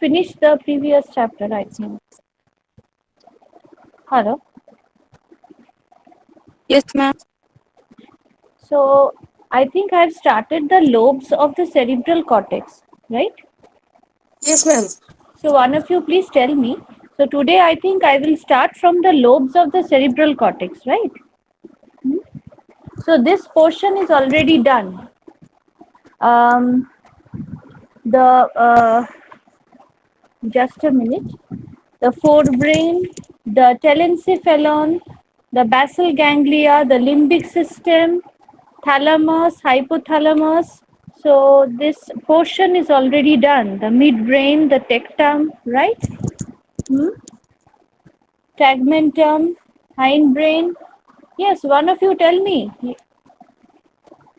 finished the previous chapter, I think. Hello. Yes, ma'am. So I think I've started the lobes of the cerebral cortex, right? Yes, ma'am. So one of you please tell me. So today I think I will start from the lobes of the cerebral cortex, right? So this portion is already done. The Just a minute. The forebrain, the telencephalon, the basal ganglia, the limbic system, thalamus, hypothalamus. So this portion is already done. The midbrain, the tectum, right? Hmm? Tegmentum, hindbrain. Yes, one of you tell me.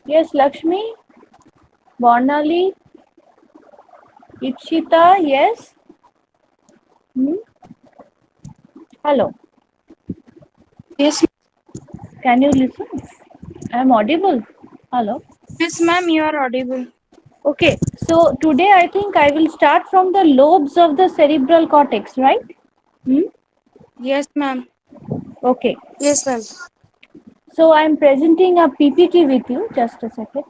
Yes, Lakshmi, Bornali, Ipshita, yes. Hmm? Hello, Yes, can you listen? I am audible. Hello. yes, ma'am. You are audible. Okay, so today I think I will start from the lobes of the cerebral cortex, right? Hmm? Yes, ma'am. Okay, Yes, ma'am. so I am presenting a PPT with you. Just a second.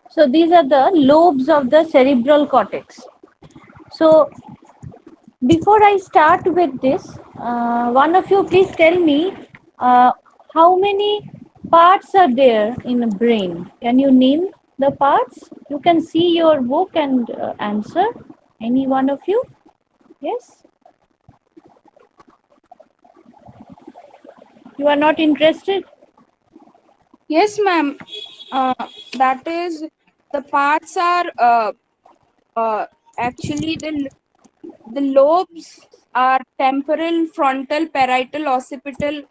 So these are the lobes of the cerebral cortex. So before I start with this, one of you please tell me uh, how many parts are there in a brain? Can you name the parts? You can see your book and answer. Any one of you? Yes? You are not interested? Yes, ma'am. That is, the parts are uh, actually the lobes are temporal, frontal, parietal, occipital.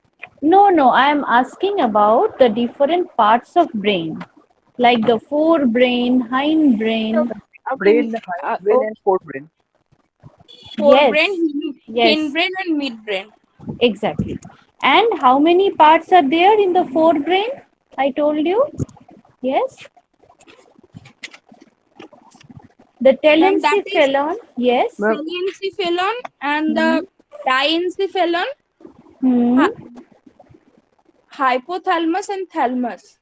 No, no, I am asking about the different parts of brain, like the forebrain, hindbrain. Okay. Brain, hindbrain, Okay. and forebrain. Forebrain, Yes, yes, hindbrain, and midbrain. exactly. And how many parts are there in the forebrain? I told you. Yes. The Ma'am, that is telencephalon. Yes. Ma'am, telencephalon and Hmm. the diencephalon, Hmm. hy- hypothalamus, and thalamus.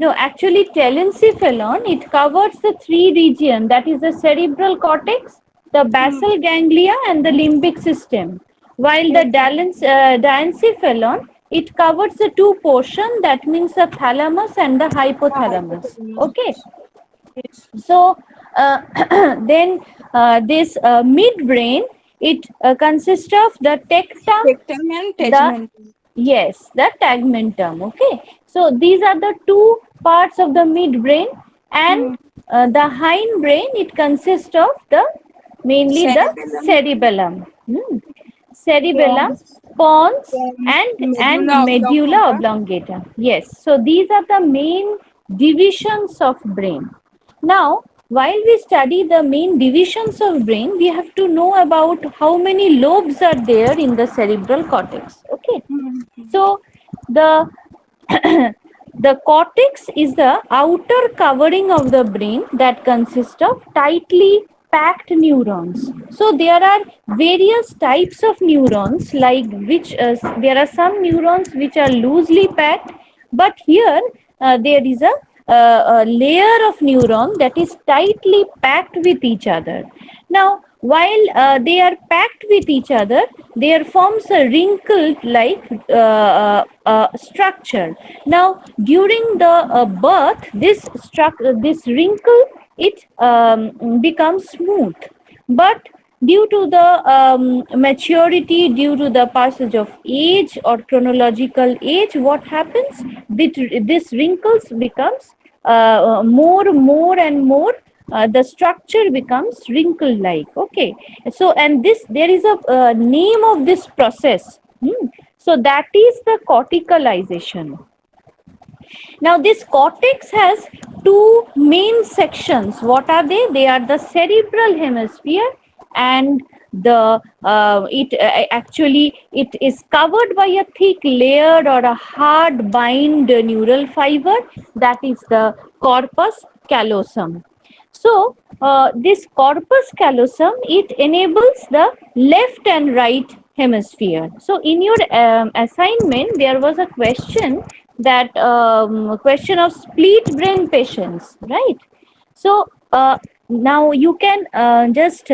No, actually, telencephalon, it covers the three regions, that is the cerebral cortex, the Hmm. basal ganglia, and the limbic system. While the Okay. diencephalon, it covers the two portions, that means the thalamus and the The hypothalamus. hypothalamus. Okay. Yes. So uh, then this midbrain, it consists of the tectum, Rectum and the tegmentum. yes, the tegmentum. Okay, so these are the two parts of the midbrain, and Hmm. the hindbrain, it consists of the mainly the Cerebellum, cerebellum. Cerebellum, pons, pons, and medulla medulla oblongata. oblongata. Yes, so these are the main divisions of brain. Now, while we study the main divisions of brain, we have to know about how many lobes are there in the cerebral cortex. Okay, Hmm. so the the cortex is the outer covering of the brain that consists of tightly packed neurons. So there are various types of neurons, like which there are some neurons which are loosely packed, but here there is a layer of neuron that is tightly packed with each other. Now, while they are packed with each other, there forms a wrinkled like structure. Now during the birth, this wrinkle, it becomes smooth, but due to the maturity, due to the passage of age or chronological age, what happens, this wrinkles becomes more and more, the structure becomes wrinkle like. Okay, so and this, there is a name of this process. So that is the corticalization. Now this cortex has two main sections. What are they? They are the cerebral hemisphere and the actually it is covered by a thick layer or a hard bind neural fiber, that is the corpus callosum. So this corpus callosum, it enables the left and right hemisphere. So in your assignment, there was a question, that question of split brain patients, right? So now you can just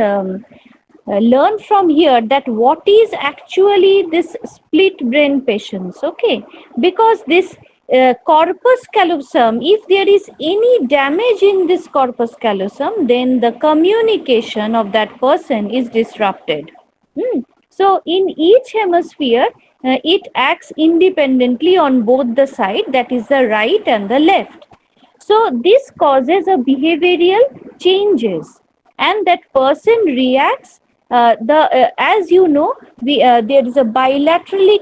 learn from here that what is actually this split brain patients. Okay, because this corpus callosum, if there is any damage in this corpus callosum, then the communication of that person is disrupted. So in each hemisphere, it acts independently on both the side, that is the right and the left. So this causes a behavioral changes, and that person reacts. As you know, there is a bilaterally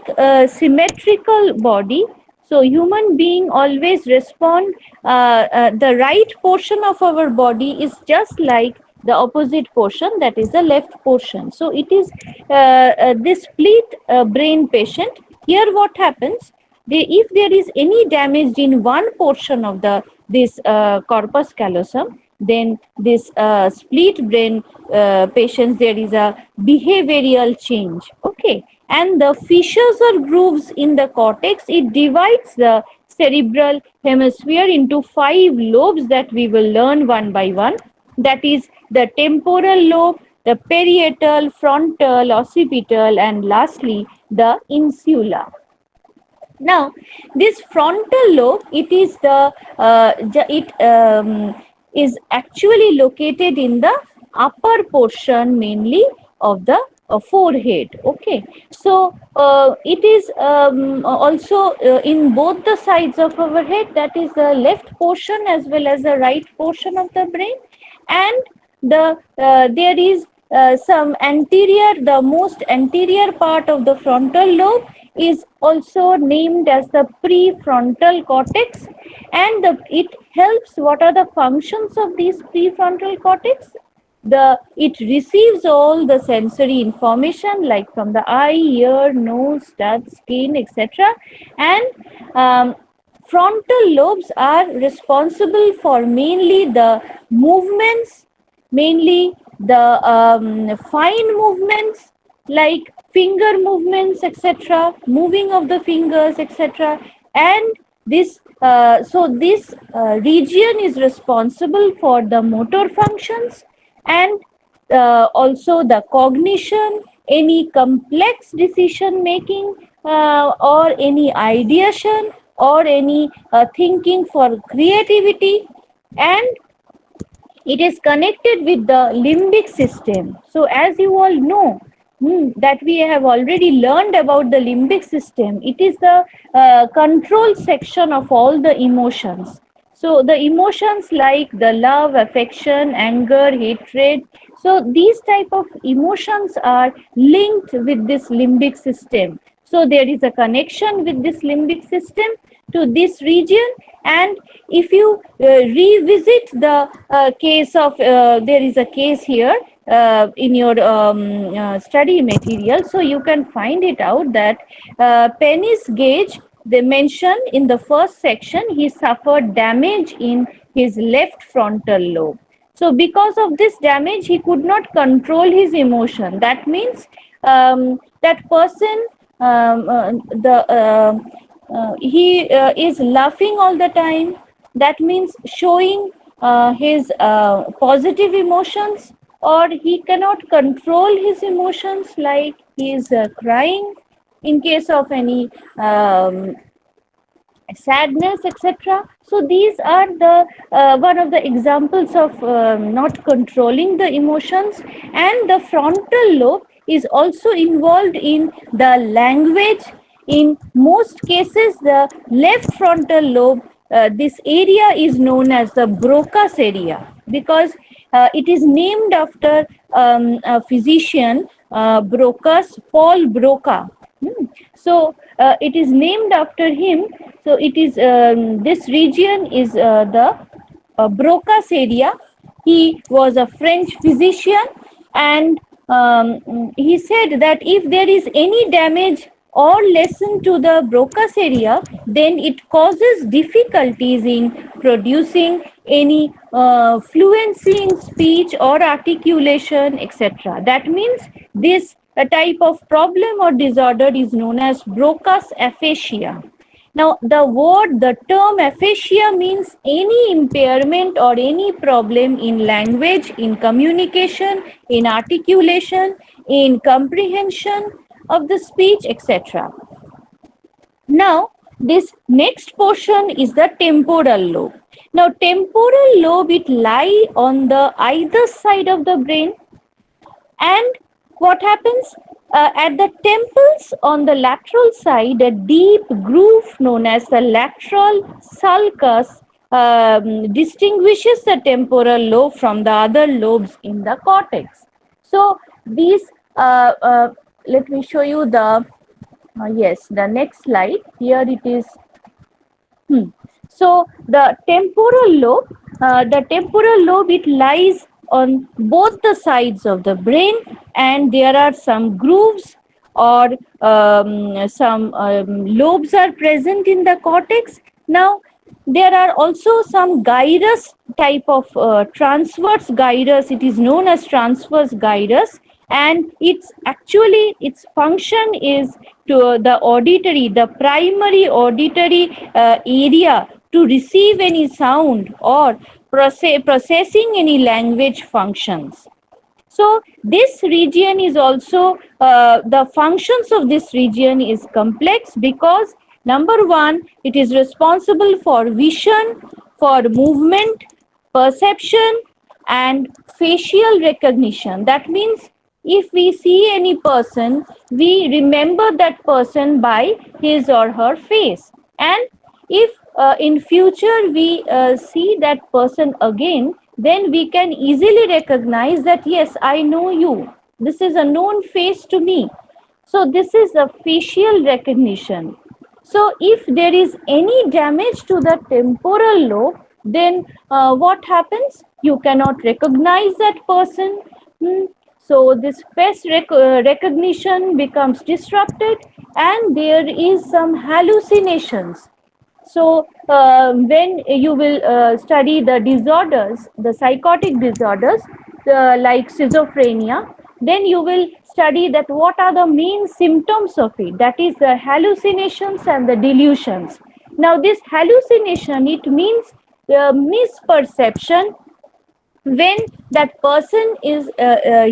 symmetrical body. So human being always respond. The right portion of our body is just like the opposite portion, that is the left portion. So it is this split brain patient. Here, what happens? If there is any damage in one portion of this corpus callosum, then this split brain patients, there is a behavioral change. Okay, and the fissures or grooves in the cortex, it divides the cerebral hemisphere into 5 lobes that we will learn one by one. That is the temporal lobe, the parietal, frontal, occipital, and lastly the insula. Now, this frontal lobe, it is the is actually located in the upper portion, mainly of the forehead. Okay, so it is also in both the sides of our head, that is the left portion as well as the right portion of the brain, and there is some anterior, the most anterior part of the frontal lobe is also named as the prefrontal cortex, and it helps. What are the functions of these prefrontal cortex? It receives all the sensory information like from the eye, ear, nose, touch, skin, etc., and frontal lobes are responsible for mainly the movements, mainly the fine movements like finger movements, etc., moving of the fingers, etc. And this region is responsible for the motor functions, and also the cognition, any complex decision making, or any ideation, or any thinking for creativity, and it is connected with the limbic system. So as you all know, that we have already learned about the limbic system, it is the control section of all the emotions. So the emotions like the love, affection, anger, hatred, so these type of emotions are linked with this limbic system. So there is a connection with this limbic system to this region. And if you revisit the case of, there is a case here in your study material, so you can find it out that penis gauge, they mention in the first section, he suffered damage in his left frontal lobe. So because of this damage, he could not control his emotion. That means that person, he is laughing all the time. That means showing his positive emotions, or he cannot control his emotions, like he is crying in case of any sadness, etc. So these are the one of the examples of not controlling the emotions. And the frontal lobe is also involved in the language. In most cases, the left frontal lobe, this area is known as the Broca's area, because it is named after a physician, Brocas, Paul Broca. So it is named after him. So it is this region is the Broca's area. He was a French physician, and he said that if there is any damage or lesion to the Broca's area, then it causes difficulties in producing any fluency in speech or articulation, etc. That means this a type of problem or disorder is known as Broca's aphasia. Now, the term aphasia means any impairment or any problem in language, in communication, in articulation, in comprehension of the speech, etc. Now, this next portion is the temporal lobe. Now, temporal lobe, it lie on the either side of the brain. And what happens? At the temples on the lateral side, a deep groove known as the lateral sulcus distinguishes the temporal lobe from the other lobes in the cortex. So these, let me show you the, yes, the next slide. Here it is. So the temporal lobe, it lies on both the sides of the brain, and there are some grooves or some lobes are present in the cortex. Now, there are also some gyrus type of transverse gyrus. It is known as transverse gyrus, and its function is to the auditory, the primary auditory area, to receive any sound or processing any language functions. So this region is also, the functions of this region is complex, because number one, it is responsible for vision, for movement, perception, and facial recognition. That means if we see any person, we remember that person by his or her face. And if in future we see that person again, then we can easily recognize that, yes, I know you. This is a known face to me. So this is a facial recognition. So if there is any damage to the temporal lobe, then what happens? You cannot recognize that person. So this face recognition becomes disrupted, and there is some hallucinations. So when you will study the disorders, the psychotic disorders, like schizophrenia, then you will study that what are the main symptoms of it. That is the hallucinations and the delusions. Now this hallucination, it means misperception, when that person is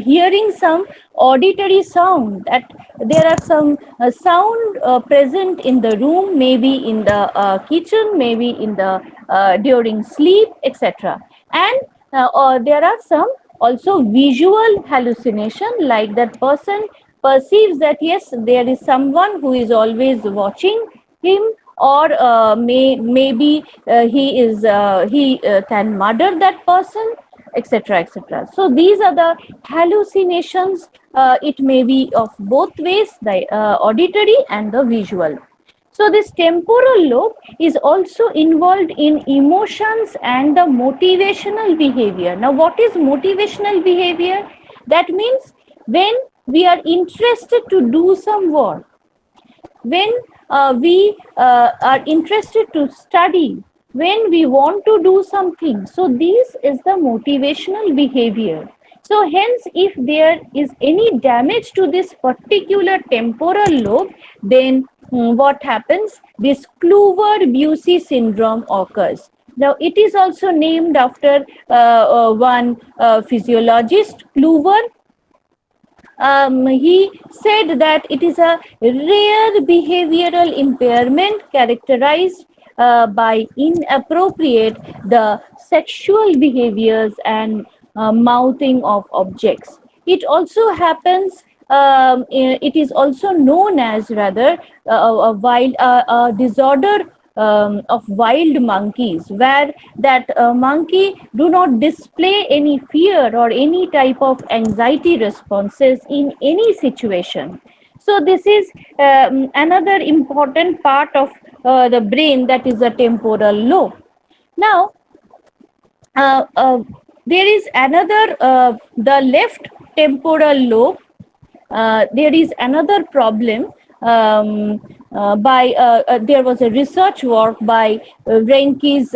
hearing some auditory sound, that there are some sound present in the room, maybe in the kitchen, maybe in the during sleep, etc. And or there are some also visual hallucination, like that person perceives that, yes, there is someone who is always watching him, or maybe he can murder that person, etc., etc. So these are the hallucinations. It may be of both ways, the auditory and the visual. So this temporal lobe is also involved in emotions and the motivational behavior. Now, what is motivational behavior? That means when we are interested to do some work, when we are interested to study, when we want to do something. So this is the motivational behavior. So hence, if there is any damage to this particular temporal lobe, then what happens? This Kluver-Bucy syndrome occurs. Now, it is also named after one physiologist, Kluver. He said that it is a rare behavioral impairment characterized by inappropriate the sexual behaviors and mouthing of objects. It also happens. It is also known as rather a wild a disorder of wild monkeys, where that monkey do not display any fear or any type of anxiety responses in any situation. So this is another important part of the brain, that is the temporal lobe. Now, uh, uh, there is another, the left temporal lobe. There is another problem by there was a research work by Wenckes,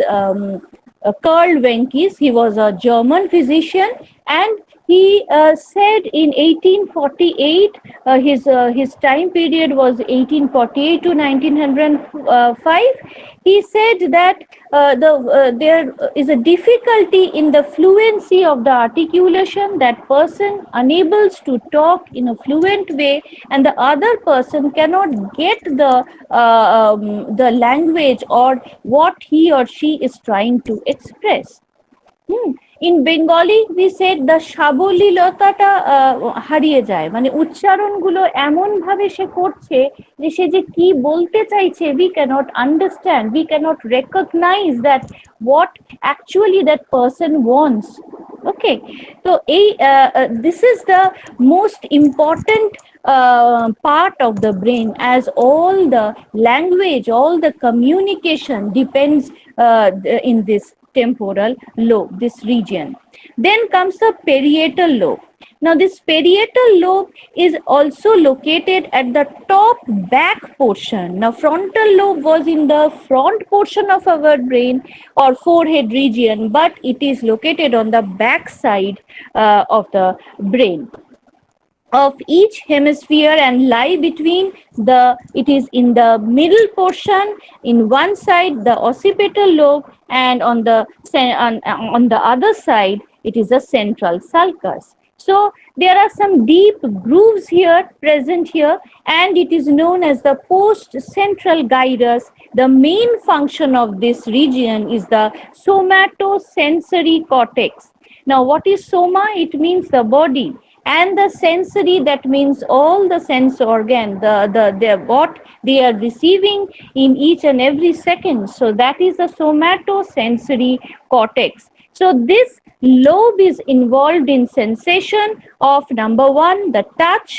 Karl Wenckes. He was a German physician, and he said in 1848, his time period was 1848 to 1905. He said that there is a difficulty in the fluency of the articulation, that person unable to talk in a fluent way, and the other person cannot get the language or what he or she is trying to express. In Bengali we said the সাবলীলতাটা হারিয়ে যায়, মানে উচ্চারণগুলো এমন ভাবে সে করছে যে সে যে কি বলতে চাইছে, we cannot understand, we cannot recognize that what actually that person wants. Okay, so this is the most important part of the brain, as all the language, all the communication depends in this temporal lobe, this region. Then comes the parietal lobe. Now, this parietal lobe is also located at the top back portion. Now, frontal lobe was in the front portion of our brain or forehead region, but it is located on the back side of the brain of each hemisphere and lie between the, it is in the middle portion, in one side the occipital lobe, and on the other side it is the central sulcus. So there are some deep grooves here present here, and it is known as the post central gyrus. The main function of this region is the somatosensory cortex. Now, what is soma? It means the body, and the sensory, that means all the sense organ, the what they are receiving in each and every second. So that is the somatosensory cortex. So this lobe is involved in sensation of number one, the touch,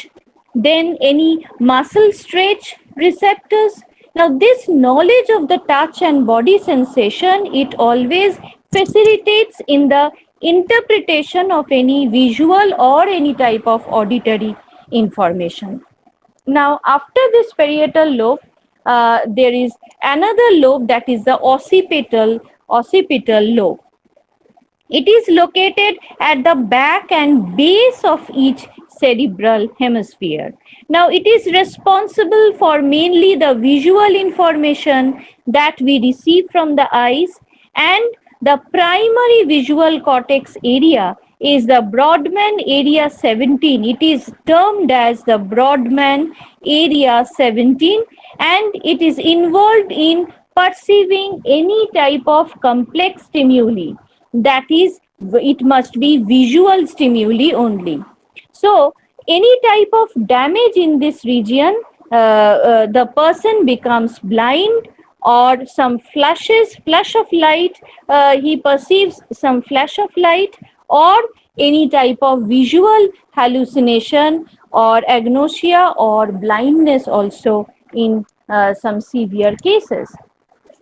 then any muscle stretch receptors. Now, this knowledge of the touch and body sensation, it always facilitates in the interpretation of any visual or any type of auditory information. Now, after this parietal lobe, there is another lobe, that is the occipital lobe. It is located at the back and base of each cerebral hemisphere. Now, it is responsible for mainly the visual information that we receive from the eyes, and the primary visual cortex area is the Brodmann area 17. It is termed as the Brodmann area 17, and it is involved in perceiving any type of complex stimuli. That is, it must be visual stimuli only. So, any type of damage in this region, the person becomes blind, or some flash of light, he perceives some flash of light, or any type of visual hallucination or agnosia or blindness also in some severe cases.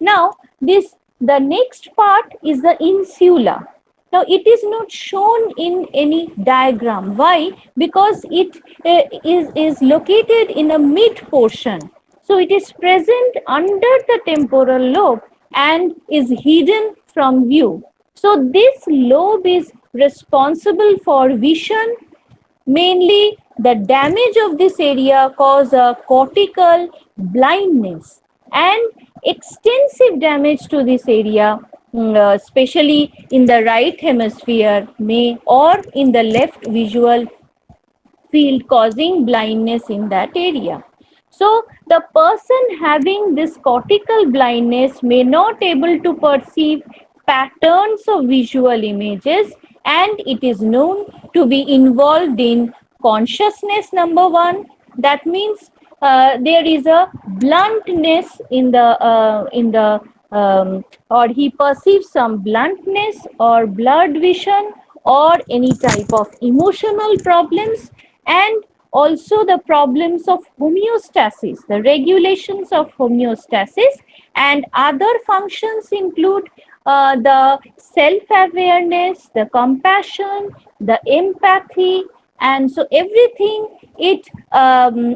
Now, the next part is the insula. Now, it is not shown in any diagram. Why? Because it is located in a mid portion. So, it is present under the temporal lobe and is hidden from view. So, this lobe is responsible for vision. Mainly, the damage of this area cause a cortical blindness, and extensive damage to this area especially in the right hemisphere, may or in the left visual field, causing blindness in that area. So the person having this cortical blindness may not able to perceive patterns of visual images, and it is known to be involved in consciousness, number one. That means there is a bluntness in the or he perceives some bluntness or blurred vision or any type of emotional problems, and also the problems of homeostasis, the regulations of homeostasis, and other functions include the self-awareness, the compassion, the empathy, and so everything it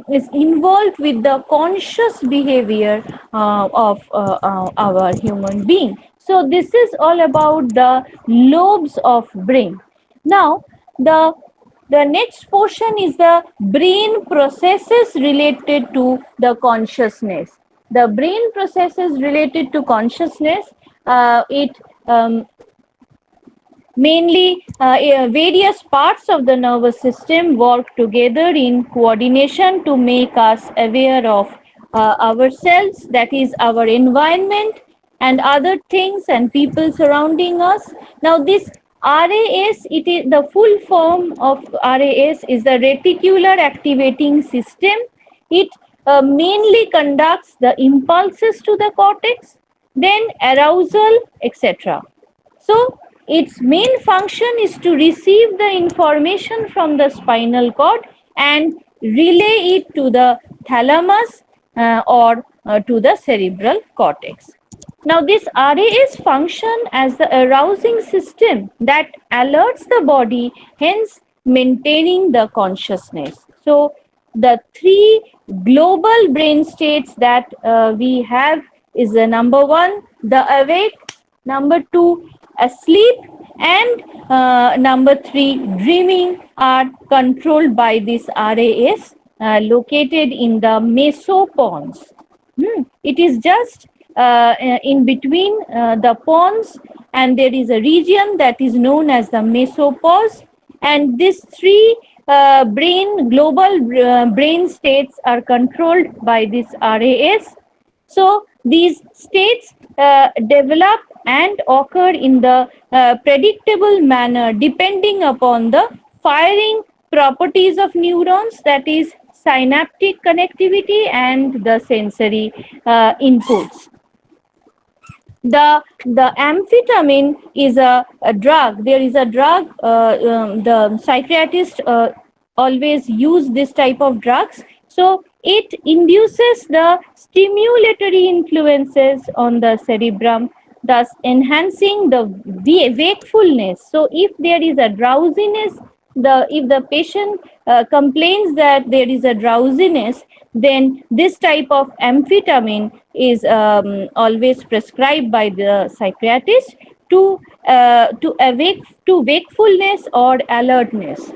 is involved with the conscious behavior of our human being. So this is all about the lobes of brain. Now the next portion is the brain processes related to the consciousness. The brain processes related to consciousness, it mainly various parts of the nervous system work together in coordination to make us aware of ourselves, that is our environment and other things and people surrounding us. Now this RAS, it is the full form of RAS is the reticular activating system. It mainly conducts the impulses to the cortex, then arousal, etc. So its main function is to receive the information from the spinal cord and relay it to the thalamus or to the cerebral cortex. Now this RAS function as the arousing system that alerts the body, hence maintaining the consciousness. So the three global brain states that we have is the number one, the awake, number two, asleep, and number three, dreaming, are controlled by this RAS located in the mesopons. It is just in between the pons, and there is a region that is known as the mesopause, and these three global brain states are controlled by this RAS. So these states develop and occur in the predictable manner depending upon the firing properties of neurons, that is synaptic connectivity and the sensory inputs. The amphetamine is a drug. There is a drug, the psychiatrists always use this type of drugs. So it induces the stimulatory influences on the cerebrum, thus enhancing the wakefulness. So if there is a drowsiness, if the patient complains that there is a drowsiness, then this type of amphetamine is always prescribed by the psychiatrist to awake to wakefulness or alertness.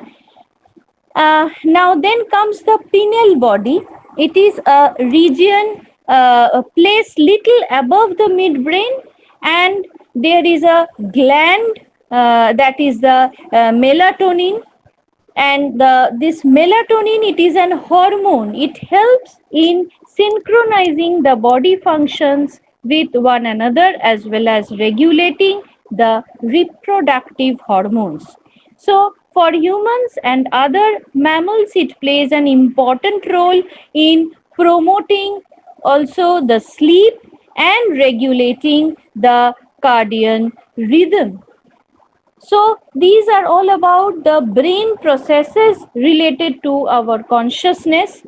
Now then comes the pineal body. It is a region, a place little above the midbrain, and there is a gland that is the melatonin. And this melatonin, it is an hormone. It helps in synchronizing the body functions with one another as well as regulating the reproductive hormones. So for humans and other mammals, it plays an important role in promoting also the sleep and regulating the circadian rhythm. So these are all about the brain processes related to our consciousness.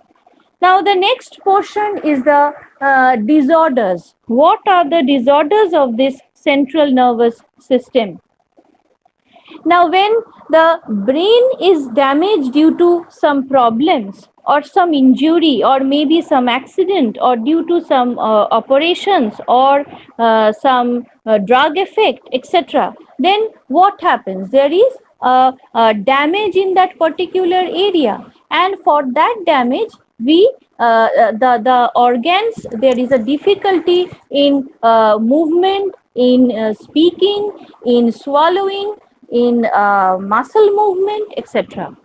Now the next portion is the disorders. What are the disorders of this central nervous system? Now, when the brain is damaged due to some problems or some injury or maybe some accident or due to some operations or some drug effect, etc., then what happens? There is a damage in that particular area, and for that damage, the organs, there is a difficulty in movement, in speaking, in swallowing, in muscle movement, etc.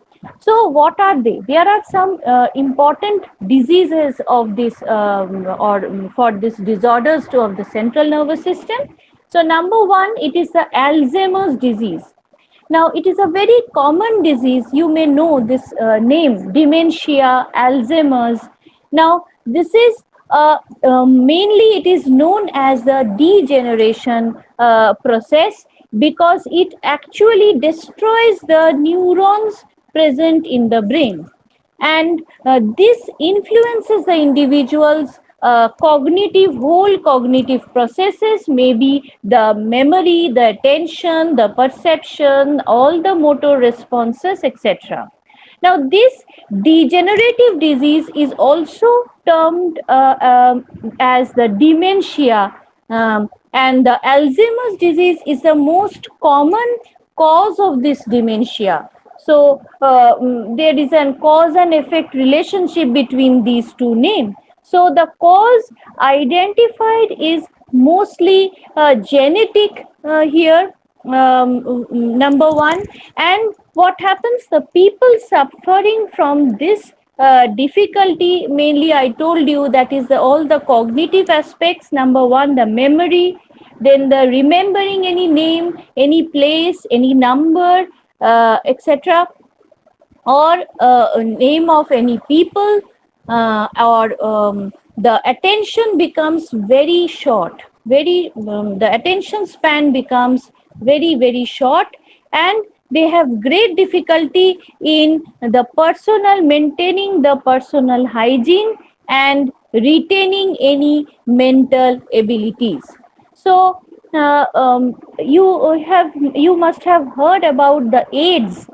So, what are they? There are some important diseases of this for this disorders of the central nervous system. So, number one, it is the Alzheimer's disease. Now, it is a very common disease. You may know this name, dementia, Alzheimer's. Now, this is mainly it is known as the degeneration process because it actually destroys the neurons present in the brain, and this influences the individual's whole cognitive processes, maybe the memory, the attention, the perception, all the motor responses, etc. Now, this degenerative disease is also termed as the dementia, and the Alzheimer's disease is the most common cause of this dementia. So, there is a cause and effect relationship between these two names. So, the cause identified is mostly genetic here, number one. And what happens, the people suffering from this difficulty, mainly I told you that is all the cognitive aspects. Number one, the memory, then the remembering any name, any place, any number, etc., or name of any people, or the attention becomes very short, the attention span becomes very short, and they have great difficulty in the personal maintaining the personal hygiene and retaining any mental abilities. So you must have heard about the AIDS,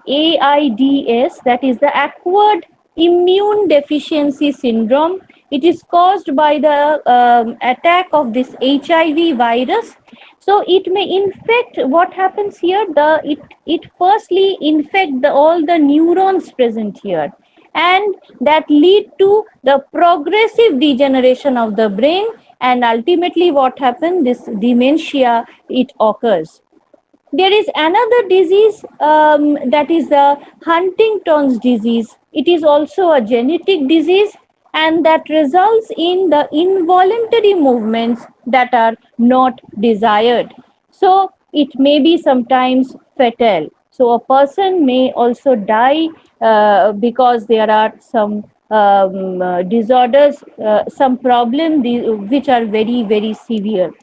that is the acquired immune deficiency syndrome. It is caused by the attack of this HIV virus. So it may infect. What happens here? It firstly infect all the neurons present here, and that lead to the progressive degeneration of the brain, and ultimately what happens, this dementia, it occurs. There is another disease, that is the Huntington's disease. It is also a genetic disease, and that results in the involuntary movements that are not desired. So it may be sometimes fatal. So a person may also die because there are some disorders, some problems which are very severe.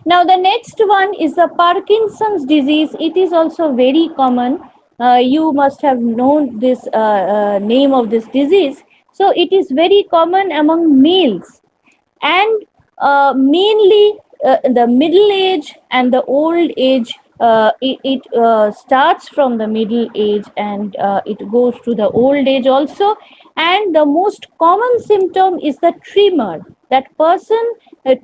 Now, the next one is the Parkinson's disease. It is also very common. You must have known this name of this disease. So, it is very common among males, and mainly the middle age and the old age. It starts from the middle age, and it goes to the old age also. And the most common symptom is the tremor. That person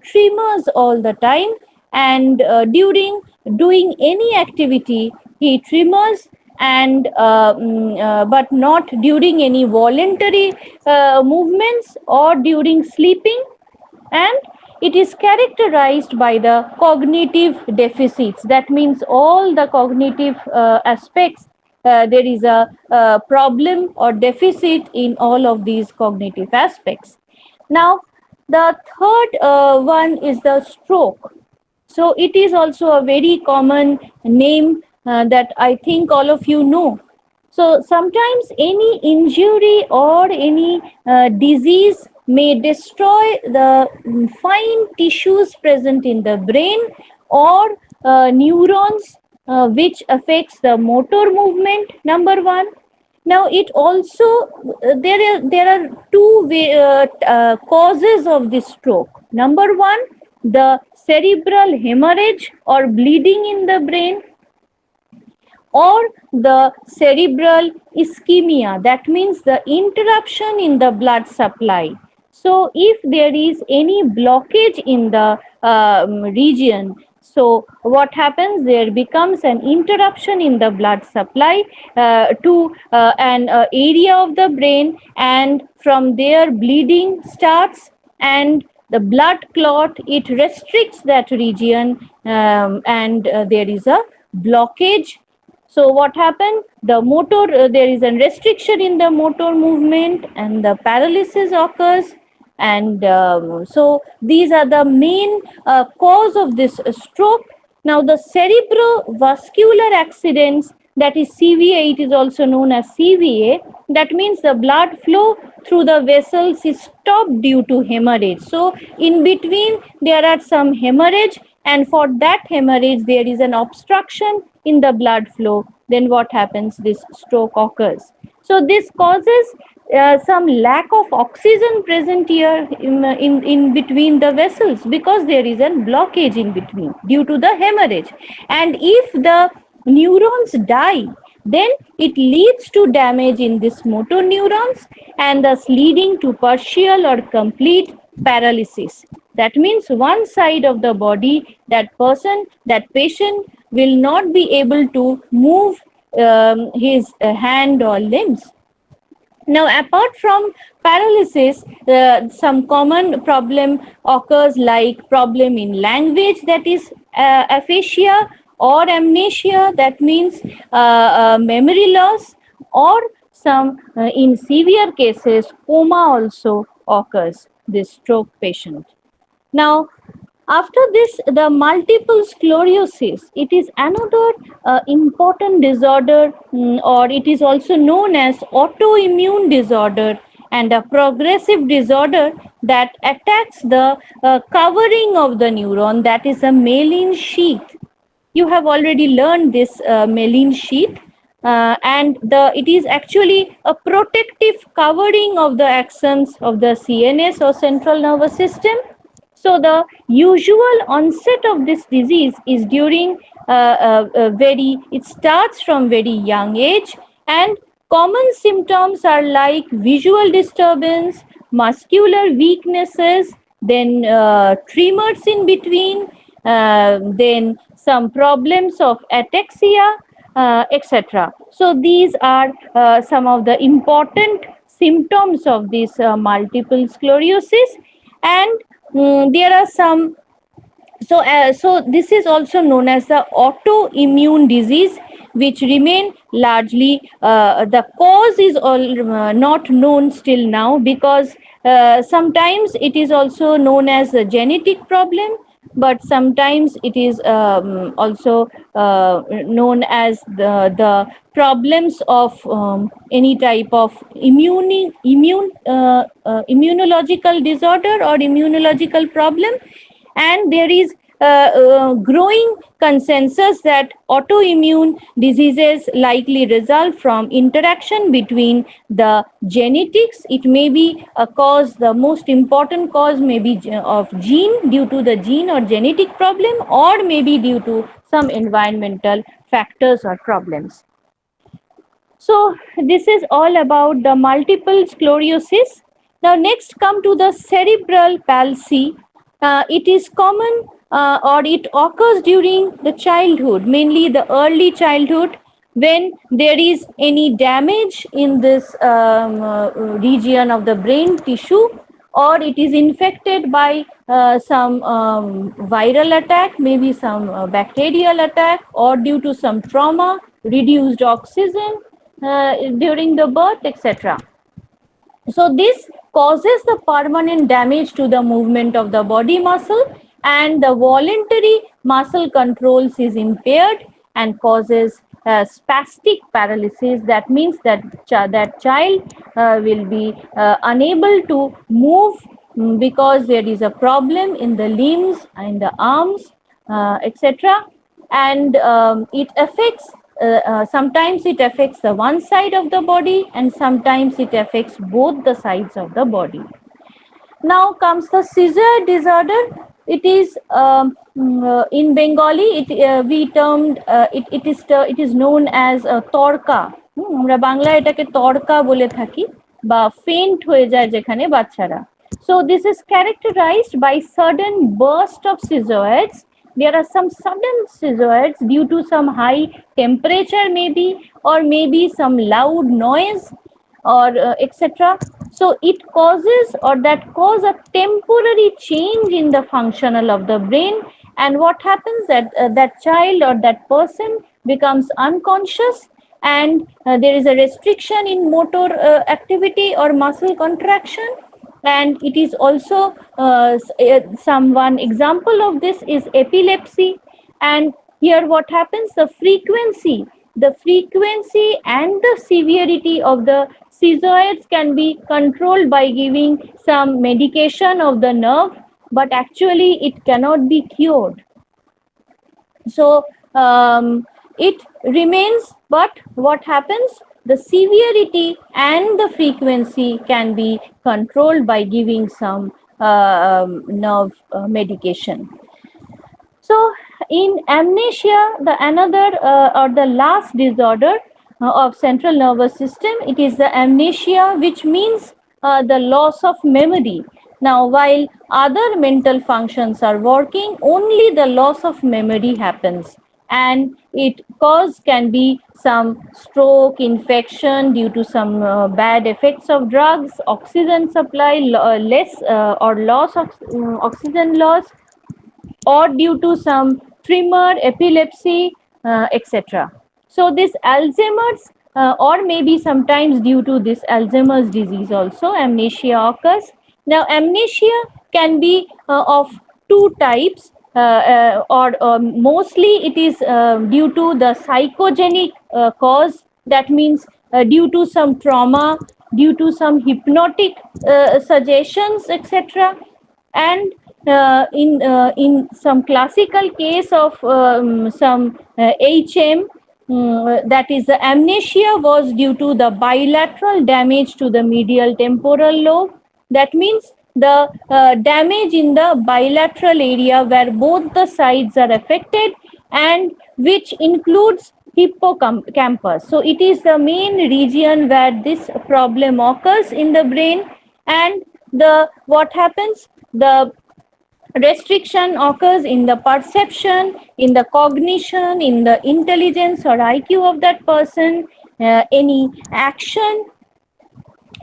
tremors all the time, and during doing any activity he tremors, and but not during any voluntary movements or during sleeping. And it is characterized by the cognitive deficits. That means all the cognitive aspects, there is a problem or deficit in all of these cognitive aspects. Now, the third one is the stroke. So it is also a very common name that I think all of you know. So sometimes any injury or any disease may destroy the fine tissues present in the brain, or neurons, which affects the motor movement, number one. Now, it also, there are two causes of this stroke. Number one, the cerebral hemorrhage or bleeding in the brain, or the cerebral ischemia. That means the interruption in the blood supply. So, if there is any blockage in the region, so what happens, there becomes an interruption in the blood supply to an area of the brain, and from there bleeding starts, and the blood clot, it restricts that region, and there is a blockage. So what happened? The motor, there is a restriction in the motor movement and the paralysis occurs. And so these are the main cause of this stroke. Now the cerebrovascular accidents, that is CVA, it is also known as CVA, that means the blood flow through the vessels is stopped due to hemorrhage. So in between there are some hemorrhage, and for that hemorrhage there is an obstruction in the blood flow. Then what happens? This stroke occurs. So this causes some lack of oxygen present here in between the vessels, because there is a blockage in between due to the hemorrhage. And if the neurons die, then it leads to damage in this motor neurons, and thus leading to partial or complete paralysis. That means one side of the body, that person, that patient will not be able to move his hand or limbs. Now, apart from paralysis, some common problem occurs, like problem in language, that is aphasia, or amnesia, that means memory loss, or some in severe cases coma also occurs, this stroke patient. Now, after this, the multiple sclerosis, it is another important disorder, or it is also known as autoimmune disorder, and a progressive disorder that attacks the covering of the neuron, that is a myelin sheath. You have already learned this myelin sheath, and it is actually a protective covering of the axons of the CNS, or central nervous system. So the usual onset of this disease is during it starts from very young age, and common symptoms are like visual disturbance, muscular weaknesses, then tremors in between, then some problems of ataxia, etc. So these are some of the important symptoms of this multiple sclerosis. And there are some, so this is also known as the autoimmune disease, which remain largely, the cause is all not known still now, because sometimes it is also known as a genetic problem, but sometimes it is also known as the problems of any type of immunological disorder or immunological problem. And there is growing consensus that autoimmune diseases likely result from interaction between the genetics. It may be a cause, the most important cause may be of gene, due to the gene or genetic problem, or maybe due to some environmental factors or problems. So this is all about the multiple sclerosis. Now next come to the cerebral palsy. It is common, or it occurs during the childhood, mainly the early childhood, when there is any damage in this region of the brain tissue, or it is infected by some viral attack, maybe some bacterial attack, or due to some trauma, reduced oxygen during the birth, etc. So this causes the permanent damage to the movement of the body muscle, and the voluntary muscle controls is impaired and causes spastic paralysis. That means that that child will be unable to move, because there is a problem in the limbs, in the arms, etc. And it affects, sometimes it affects the one side of the body, and sometimes it affects both the sides of the body. Now comes the seizure disorder. It is in Bengali, we termed it is known as torka. আমরা বাংলায় এটাকে তড়কা বলে থাকি, বা ফেন্ট হয়ে যায় যেখানে বাচ্চারা. So this is characterized by sudden burst of seizures. There are some sudden seizures due to some high temperature maybe, or maybe some loud noise, or etc. So it causes or that cause a temporary change in the functional of the brain, and what happens that that child or that person becomes unconscious, and there is a restriction in motor activity or muscle contraction. And it is also some one example of this is epilepsy. And here what happens, the frequency and the severity of the seizures can be controlled by giving some medication of the nerve, but actually it cannot be cured. So it remains, but what happens, the severity and the frequency can be controlled by giving some nerve medication. So in amnesia, the another or the last disorder of central nervous system, it is the amnesia, which means the loss of memory. Now, while other mental functions are working, only the loss of memory happens, and it cause can be some stroke, infection due to some bad effects of drugs, oxygen supply less or loss of oxygen loss, or due to some tremor, epilepsy, etc. So this Alzheimer's or maybe sometimes due to this Alzheimer's disease also amnesia occurs. Now amnesia can be of two types, or mostly it is due to the psychogenic cause, that means due to some trauma, due to some hypnotic suggestions, etc. And in some classical case of some HM, that is the amnesia was due to the bilateral damage to the medial temporal lobe. That means the damage in the bilateral area where both the sides are affected, and which includes hippocampus. So it is the main region where this problem occurs in the brain. And the what happens, the restriction occurs in the perception, in the cognition, in the intelligence or IQ of that person, any action,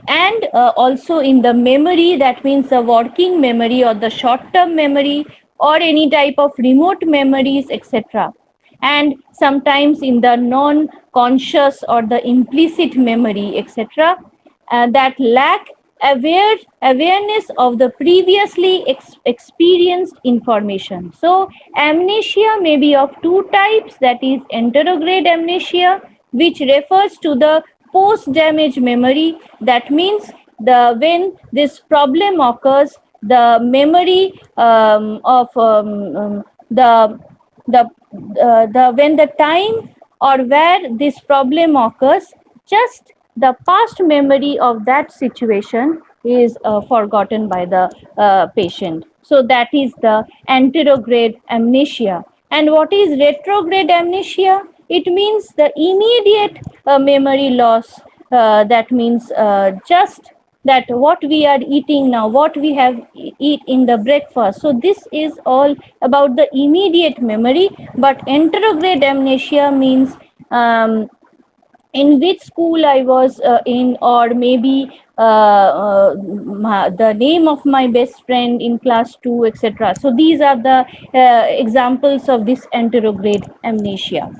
and also in the memory, that means the working memory or the short term memory or any type of remote memories, etc. And sometimes in the non conscious or the implicit memory, etc., that lack awareness of the previously experienced information. So amnesia may be of two types, that is anterograde amnesia, which refers to the post damage memory. That means the when this problem occurs, the memory of the when the time or where this problem occurs, just the past memory of that situation is forgotten by the patient. So that is the anterograde amnesia. And what is retrograde amnesia? It means the immediate memory loss. That means just that what we are eating now, what we have eat in the breakfast. So this is all about the immediate memory. But anterograde amnesia means in which school I was in, or maybe the name of my best friend in class 2, etc. So these are the examples of this anterograde amnesia.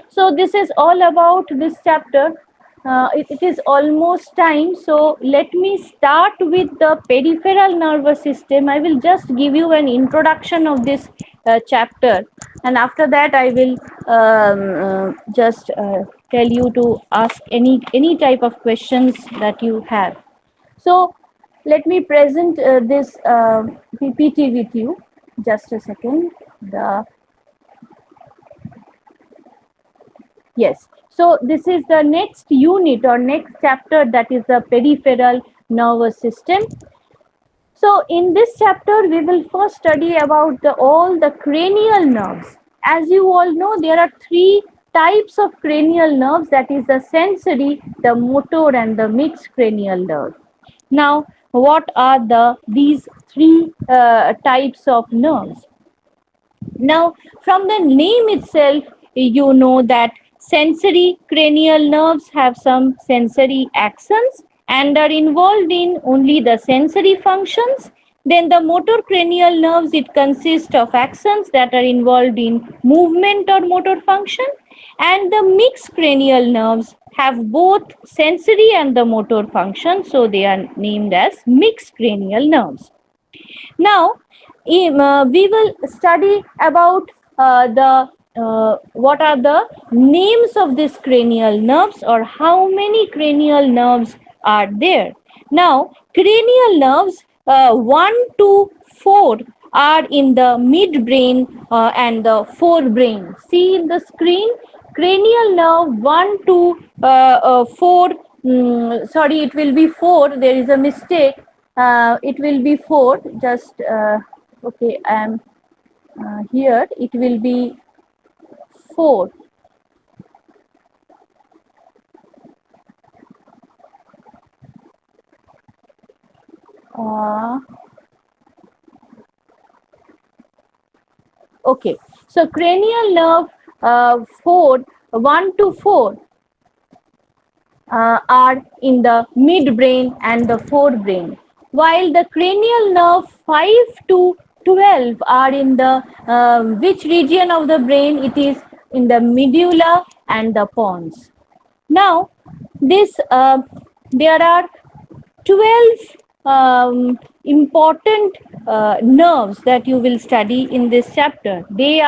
So this is all about this chapter. It is almost time, so let me start with the peripheral nervous system. I will just give you an introduction of this chapter, and after that I will just tell you to ask any type of questions that you have. So let me present this PPT with you. Just a second. Yes. So this is the next unit or next chapter, that is the peripheral nervous system. So in this chapter, we will first study about all the cranial nerves. As you all know, there are three types of cranial nerves, that is the sensory, the motor, and the mixed cranial nerve. Now, what are these three types of nerves? Now, from the name itself, you know that sensory cranial nerves have some sensory axons, and are involved in only the sensory functions. Then the motor cranial nerves, it consists of axons that are involved in movement or motor function, and the mixed cranial nerves have both sensory and the motor function, so they are named as mixed cranial nerves. Now, we will study about what are the names of these cranial nerves, or how many cranial nerves are there. Now, cranial nerves 1 to 4 are in the midbrain and the forebrain. See in the screen, cranial nerve 1 to 4. Sorry, it will be 4. There is a mistake. It will be 4. Just okay. I am here. It will be 4. Uh, okay. So cranial nerve 4, 1 to 4 are in the midbrain and the forebrain, while the cranial nerve 5 to 12 are in the which region of the brain? It is in the medulla and the pons. Now, this there are 12 important nerves that you will study in this chapter. They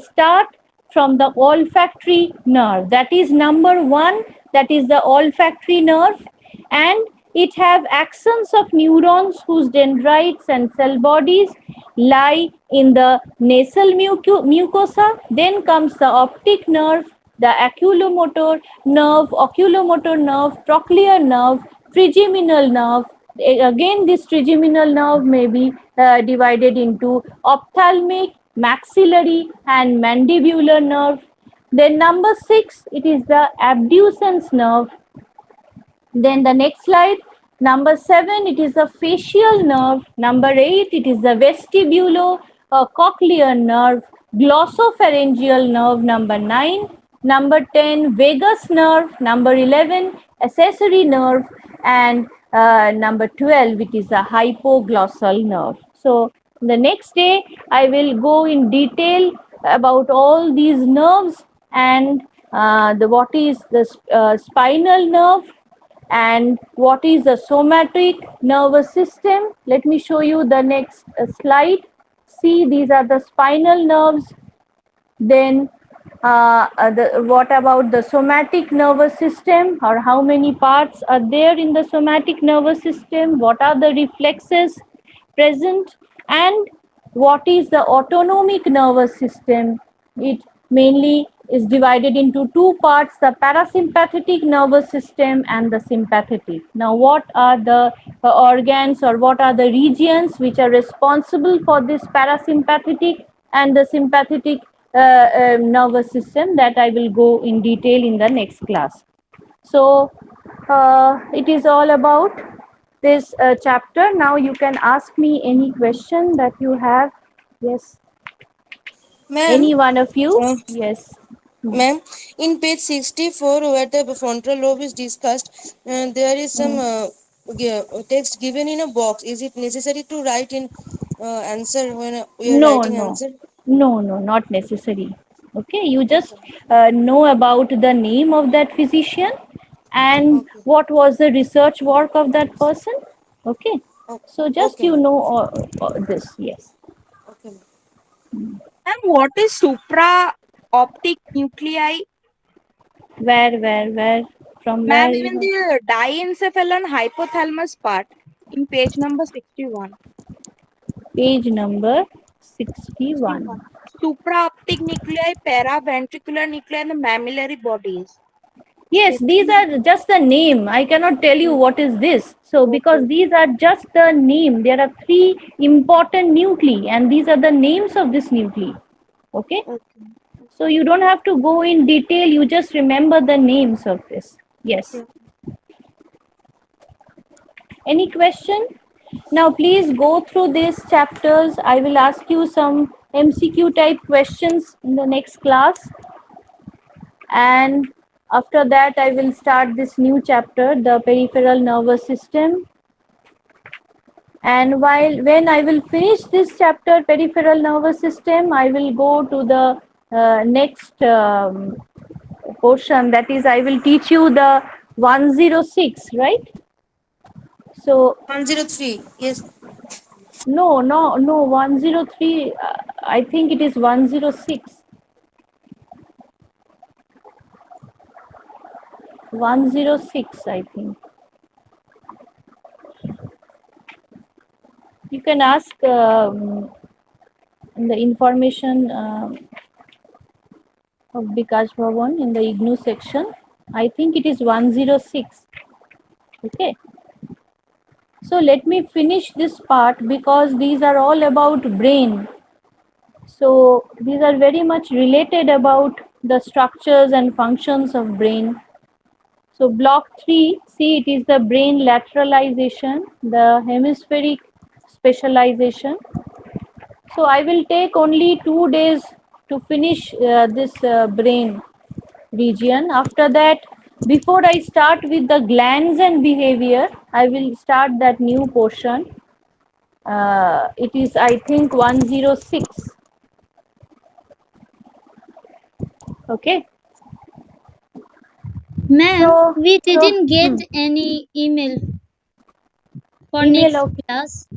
start from the olfactory nerve. That is number 1. That is the olfactory nerve, and it have axons of neurons whose dendrites and cell bodies lie in the nasal mucosa. Then comes the optic nerve, the oculomotor nerve, trochlear nerve, trigeminal nerve. Again, this trigeminal nerve may be divided into ophthalmic, maxillary, and mandibular nerve. Then number 6, it is the abducens nerve. Then the next slide, number 7, it is the facial nerve. Number 8, it is the vestibulo cochlear nerve. Glossopharyngeal nerve, number 9. Number 10, vagus nerve. Number 11, accessory nerve. And number 12, it is the hypoglossal nerve. So the next day, I will go in detail about all these nerves, and what is the spinal nerve, and what is the somatic nervous system. Let me show you the next slide. See, these are the spinal nerves. Then what about the somatic nervous system, or how many parts are there in the somatic nervous system? What are the reflexes present, and what is the autonomic nervous system? It mainly is divided into two parts, the parasympathetic nervous system and the sympathetic. Now, what are the organs, or what are the regions which are responsible for this parasympathetic and the sympathetic nervous system? That I will go in detail in the next class. So it is all about this chapter. Now you can ask me any question that you have. Yes, Ma'am, any one of you. uh, Yes. ma'am, in page 64, where the frontal lobe is discussed, there is some text given in a box. Is it necessary to write in answer when we are No, writing no, answer? no, not necessary. Okay, you just Okay. know about the name of that physician and Okay. what was the research work of that person. Okay, Okay. so just Okay, you ma'am. know this. Yes. Okay, ma'am. And what is supra-optic nuclei? Where? From Ma'am, where you even have? the diencephalon hypothalamus part in page number 61. Page number 61. 61. Supraoptic nuclei, paraventricular nuclei, and the mammillary bodies. Yes, these 50. are just the name. I cannot tell you what is this. So, because Okay. these are just the name, there are three important nuclei, and these are the names of this nuclei. Okay. Okay. So, you don't have to go in detail, you just remember the names of this. Yes. Yeah. Any question? Now, please go through these chapters. I will ask you some MCQ type questions in the next class. And After that, I will start this new chapter, the peripheral nervous system. And when I will finish this chapter, peripheral nervous system, I will go to the next portion. That is, I will teach you the 106, right? So 103. Yes. no, 103. I think it is 106. 106, I think. You can ask in the information of Bikash Bhavan in the IGNU section. I think it is 106. Okay. So let me finish this part because these are all about brain. So these are very much related about the structures and functions of brain. So block 3, see, it is the brain lateralization, the hemispheric specialization. So I will take only 2 days to finish this brain region. After that, before I start with the glands and behavior, I will start that new portion. It is, I think, 106. Okay. Ma'am, So, we so didn't get any email for email next of class.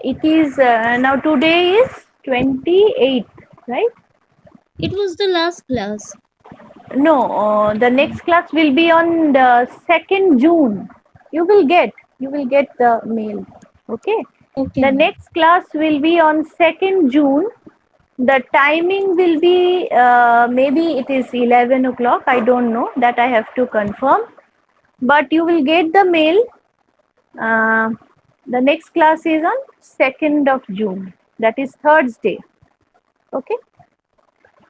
it is now today is 28th, right? It was the last class. No, the next class will be on the 2nd June. You will get the mail. Okay. Okay, The ma'am. next class will be on 2nd June. The timing will be maybe it is 11 o'clock. I don't know, that I have to confirm. But you will get the mail. Uh, the next class is on 2nd of June. That is Thursday. Okay.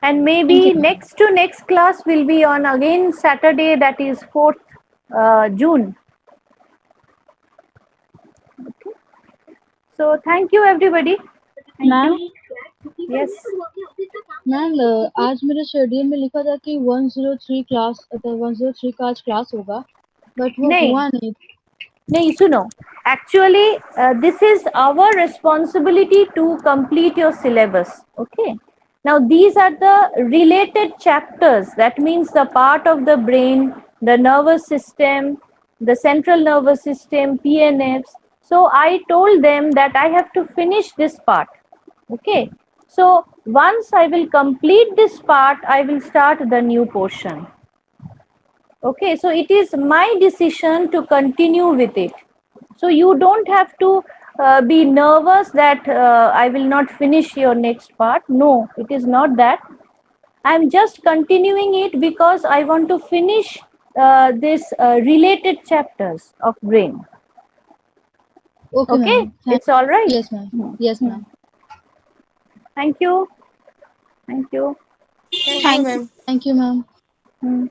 And Thank you, maybe ma'am. next to next class will be on again Saturday, that is 4th June. So thank you everybody. Thank ma'am you. Yes. Ma'am आज मेरे schedule में लिखा था कि 103 class 103 का आज class होगा but वो नहीं हुआ नहीं नहीं सुनो, actually this is our responsibility to complete your syllabus. Okay, now these are the related chapters. That means the part of the brain, the nervous system, the central nervous system, PNFs. So I told them that I have to finish this part. Okay, so once I will complete this part, I will start the new portion. Okay, so it is my decision to continue with it. So you don't have to be nervous that I will not finish your next part. No, it is not that. I'm just continuing it because I want to finish this related chapters of brain. Okay Okay, ma'am it's all right. Yes ma'am yes Hmm. Ma'am Thank you. Thank you. Thank you, ma'am. Thank you ma'am Hmm.